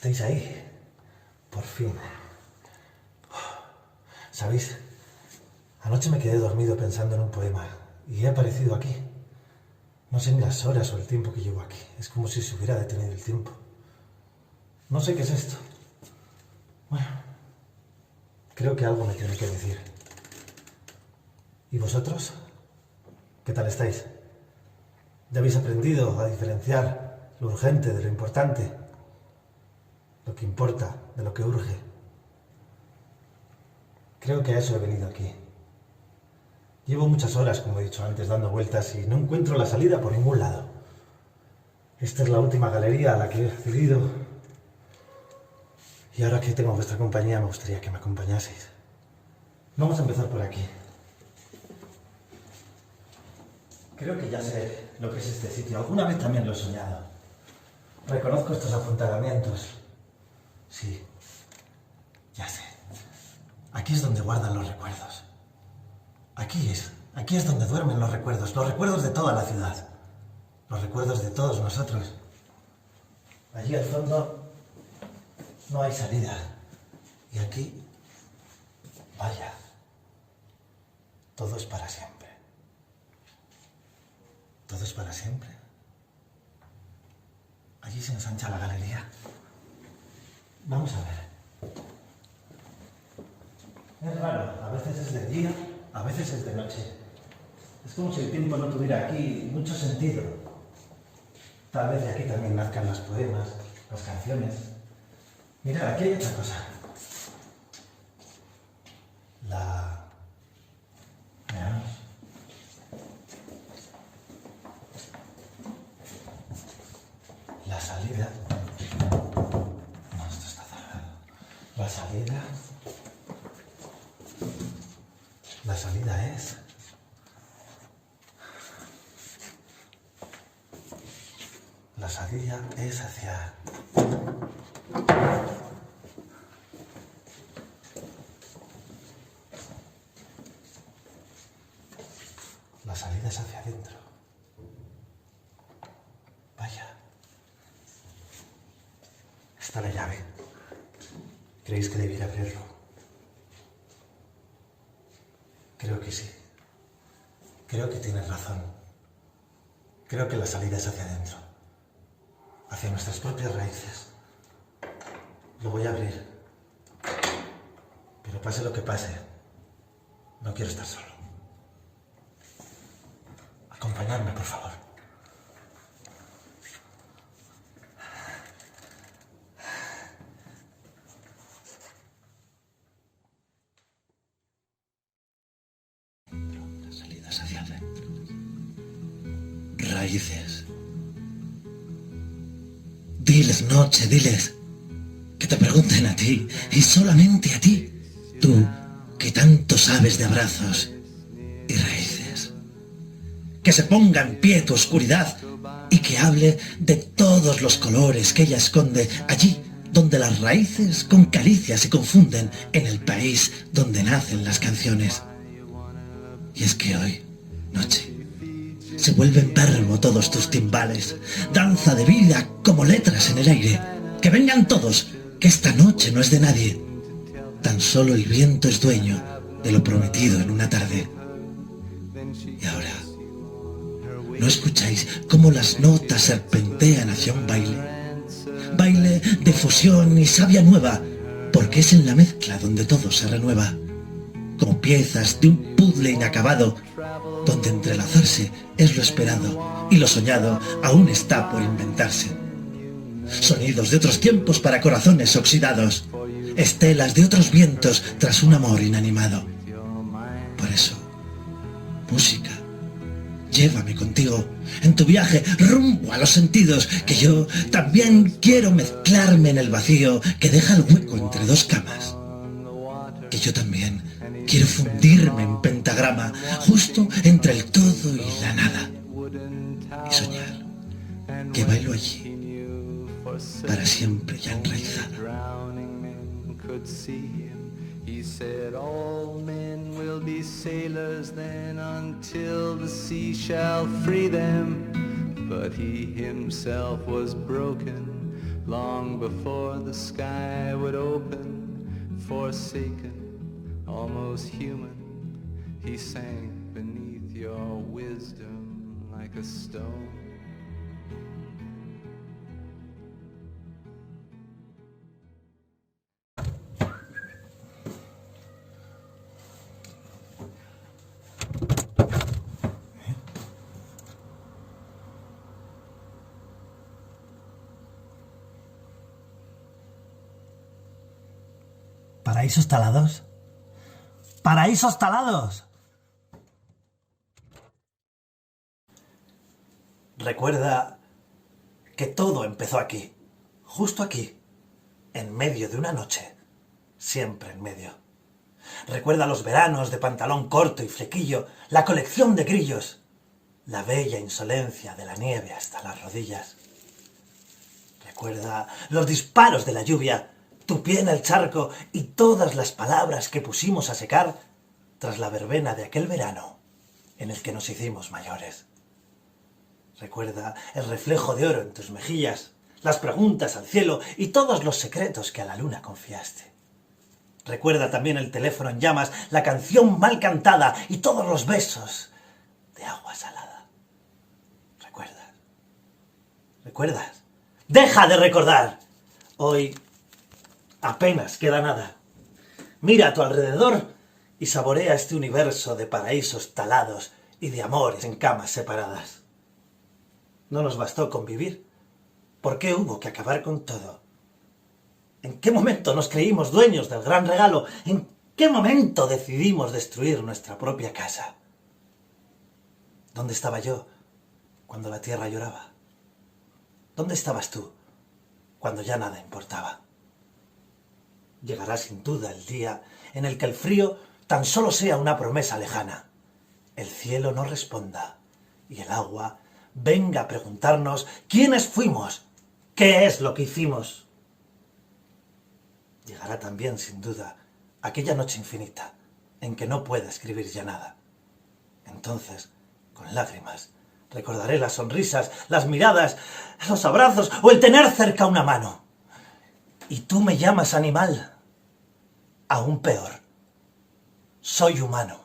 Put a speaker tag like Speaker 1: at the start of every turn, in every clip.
Speaker 1: Estáis ahí, por fin. ¿Sabéis? Anoche me quedé dormido pensando en un poema y he aparecido aquí. No sé ni las horas o el tiempo que llevo aquí. Es como si se hubiera detenido el tiempo. No sé qué es esto. Bueno, creo que algo me tiene que decir. ¿Y vosotros? ¿Qué tal estáis? ¿Ya habéis aprendido a diferenciar lo urgente de lo importante? Lo que importa de lo que urge. Creo que a eso he venido aquí. Llevo muchas horas, como he dicho antes, dando vueltas y no encuentro la salida por ningún lado. Esta es la última galería a la que he accedido. Y ahora que tengo vuestra compañía, me gustaría que me acompañaseis. Vamos a empezar por aquí. Creo que ya sé lo que es este sitio. Alguna vez también lo he soñado. Reconozco estos apuntalamientos. Sí, ya sé. Aquí es donde guardan los recuerdos. Aquí es donde duermen los recuerdos de toda la ciudad, los recuerdos de todos nosotros. Allí al fondo no hay salida. Y aquí, vaya, todo es para siempre. Todo es para siempre. Allí se ensancha la galería. Vamos a ver. Es raro, a veces es de día, a veces es de noche. Es como si el tiempo no tuviera aquí mucho sentido. Tal vez de aquí también nazcan los poemas, las canciones. Mirad, aquí hay otra cosa. Veamos. La salida. No, esto está cerrado. La salida. La salida es... La salida es hacia... La salida es hacia adentro. Vaya. Está la llave. ¿Creéis que debiera abrirlo? Creo que sí. Creo que tienes razón. Creo que la salida es hacia adentro. Hacia nuestras propias raíces. Lo voy a abrir. Pero pase lo que pase, no quiero estar solo. Acompañadme, por favor. Las salidas hacia adentro. Raíces. Diles, noche, diles. Que te pregunten a ti, y solamente a ti. Tú, que tanto sabes de abrazos y raíces. Que se ponga en pie tu oscuridad y que hable de todos los colores que ella esconde allí donde las raíces con caricias se confunden en el país donde nacen las canciones. Y es que hoy, noche, se vuelven verbo todos tus timbales, danza de vida como letras en el aire. Que vengan todos, que esta noche no es de nadie. Tan solo el viento es dueño de lo prometido en una tarde. Y ahora, ¿no escucháis cómo las notas serpentean hacia un baile? Baile de fusión y savia nueva, porque es en la mezcla donde todo se renueva. Como piezas de un puzzle inacabado, donde entrelazarse es lo esperado y lo soñado aún está por inventarse. Sonidos de otros tiempos para corazones oxidados, estelas de otros vientos tras un amor inanimado. Por eso, música, llévame contigo en tu viaje rumbo a los sentidos, que yo también quiero mezclarme en el vacío que deja el hueco entre dos camas. Que yo también quiero fundirme en pentagrama, justo entre el todo y la nada. Y soñar que bailo allí, para siempre ya enraizada. He said all men will be sailors then until the sea shall free them. But he himself was broken
Speaker 2: long before the sky would open, forsaken, almost human, he sank beneath your wisdom like a stone.
Speaker 1: ¿Paraísos talados? ¡Paraísos talados! Recuerda que todo empezó aquí, justo aquí, en medio de una noche, siempre en medio. Recuerda los veranos de pantalón corto y flequillo, la colección de grillos, la bella insolencia de la nieve hasta las rodillas. Recuerda los disparos de la lluvia, tu pie en el charco y todas las palabras que pusimos a secar tras la verbena de aquel verano en el que nos hicimos mayores. Recuerda el reflejo de oro en tus mejillas, las preguntas al cielo y todos los secretos que a la luna confiaste. Recuerda también el teléfono en llamas, la canción mal cantada y todos los besos de agua salada. ¿Recuerdas? ¿Recuerdas? ¡Deja de recordar! Hoy apenas queda nada. Mira a tu alrededor y saborea este universo de paraísos talados y de amores en camas separadas. No nos bastó convivir. ¿Por qué hubo que acabar con todo? ¿En qué momento nos creímos dueños del gran regalo? ¿En qué momento decidimos destruir nuestra propia casa? ¿Dónde estaba yo cuando la tierra lloraba? ¿Dónde estabas tú cuando ya nada importaba? Llegará sin duda el día en el que el frío tan solo sea una promesa lejana, el cielo no responda y el agua venga a preguntarnos quiénes fuimos, qué es lo que hicimos. Llegará también sin duda aquella noche infinita en que no pueda escribir ya nada. Entonces, con lágrimas, recordaré las sonrisas, las miradas, los abrazos o el tener cerca una mano. Y tú me llamas animal. Aún peor, soy humano.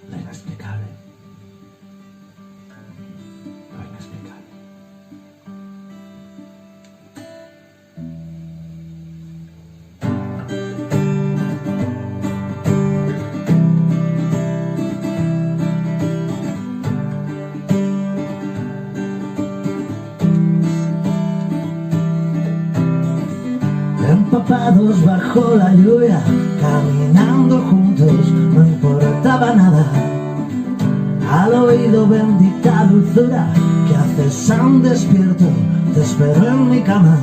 Speaker 1: Lo inexplicable. Lo inexplicable. Empapados bajo la lluvia, caminando juntos, no importaba nada. Al oído bendita dulzura, que haces aún despierto, te espero en mi cama.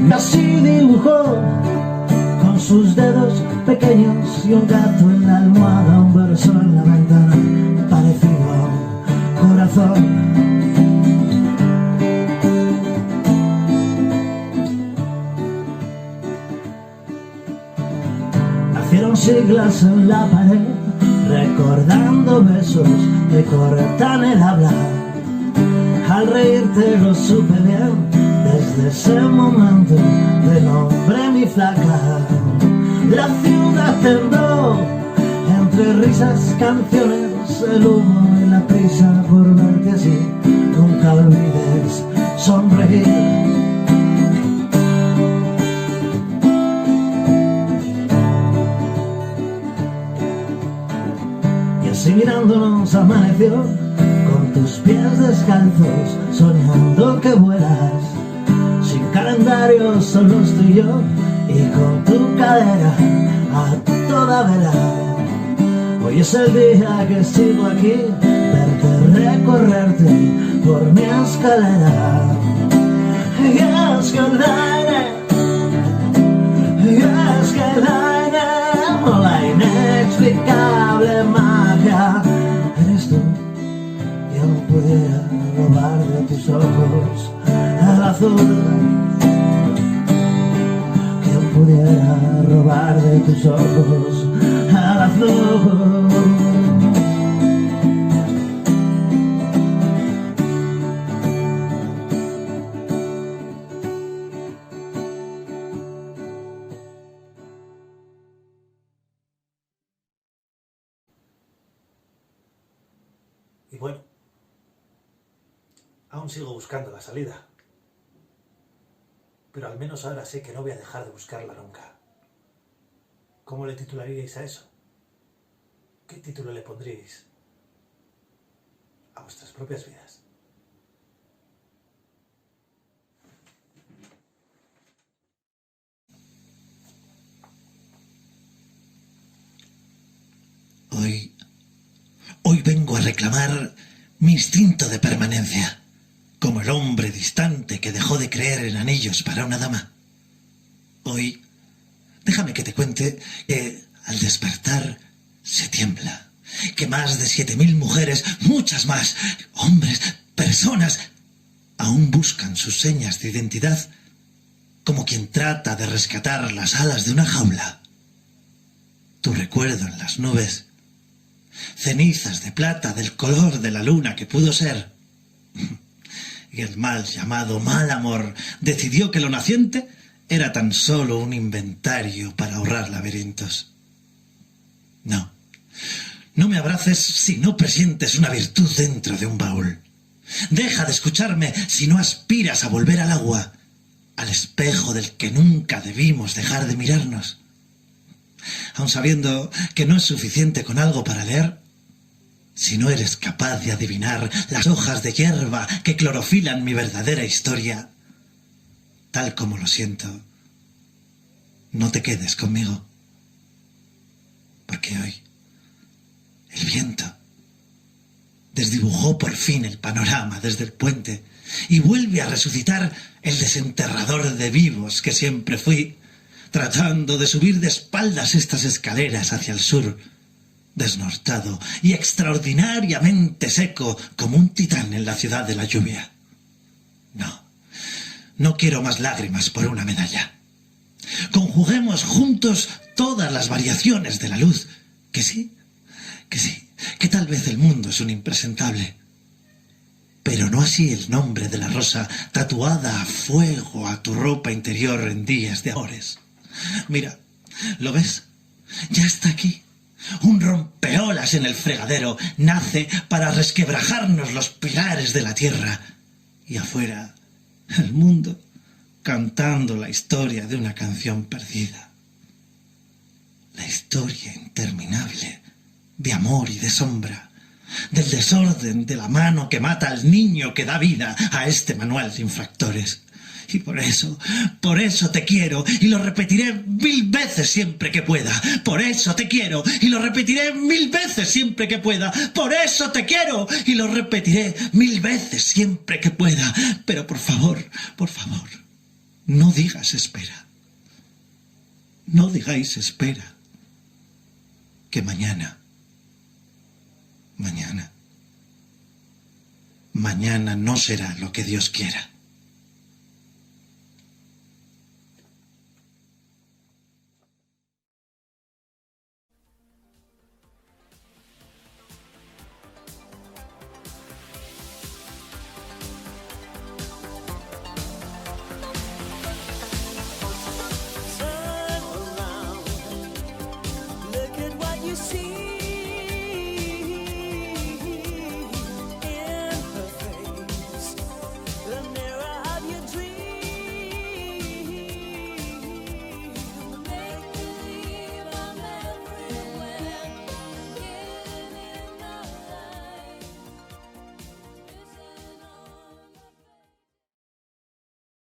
Speaker 1: Y así dibujó con sus dedos pequeños y un gato en la almohada, un verso en la ventana, parecido a un corazón. Nacieron siglas en la pared, recordando besos que cortan el habla. Al reírte lo supe bien, desde ese momento te nombré mi flaca. La ciudad tembló, entre risas, canciones, el humo y la prisa por verte así. Nunca olvides sonreír. Y mirándonos amaneció, con tus pies descalzos, soñando que vuelas. Sin calendario, solo estoy yo, y con tu cadera a toda vela. Hoy es el día que sigo aquí, verte recorrerte por mi escalera. Y es que el aire, y es que el aire, la inexplicable magia eres tú. Quien pudiera robar de tus ojos el azul, quien pudiera robar de tus ojos el azul. Aún sigo buscando la salida. Pero al menos ahora sé que no voy a dejar de buscarla nunca. ¿Cómo le titularíais a eso? ¿Qué título le pondríais a vuestras propias vidas? Hoy vengo a reclamar mi instinto de permanencia, como el hombre distante que dejó de creer en anillos para una dama. Hoy, déjame que te cuente que al despertar se tiembla, que más de 7000 mujeres, muchas más, hombres, personas, aún buscan sus señas de identidad, como quien trata de rescatar las alas de una jaula. Tu recuerdo en las nubes, cenizas de plata del color de la luna que pudo ser. Y el mal llamado mal amor decidió que lo naciente era tan solo un inventario para ahorrar laberintos. No, no me abraces si no presientes una virtud dentro de un baúl. Deja de escucharme si no aspiras a volver al agua, al espejo del que nunca debimos dejar de mirarnos. Aun sabiendo que no es suficiente con algo para leer, si no eres capaz de adivinar las hojas de hierba que clorofilan mi verdadera historia, tal como lo siento, no te quedes conmigo. Porque hoy el viento desdibujó por fin el panorama desde el puente y vuelve a resucitar el desenterrador de vivos que siempre fui, tratando de subir de espaldas estas escaleras hacia el sur, desnortado y extraordinariamente seco como un titán en la ciudad de la lluvia. No quiero más lágrimas por una medalla. Conjuguemos juntos todas las variaciones de la luz, que sí, que tal vez el mundo es un impresentable, pero no así el nombre de la rosa tatuada a fuego a tu ropa interior en días de amores. Mira, ¿lo ves? Ya está aquí. Un rompeolas en el fregadero nace para resquebrajarnos los pilares de la tierra. Y afuera, el mundo cantando la historia de una canción perdida. La historia interminable de amor y de sombra, del desorden de la mano que mata al niño que da vida a este manual de infractores. Y por eso te quiero y lo repetiré 1000 veces siempre que pueda. Por eso te quiero y lo repetiré 1000 veces siempre que pueda. Por eso te quiero y lo repetiré 1000 veces siempre que pueda. Pero por favor, no digas espera. No digáis espera. Que mañana no será lo que Dios quiera.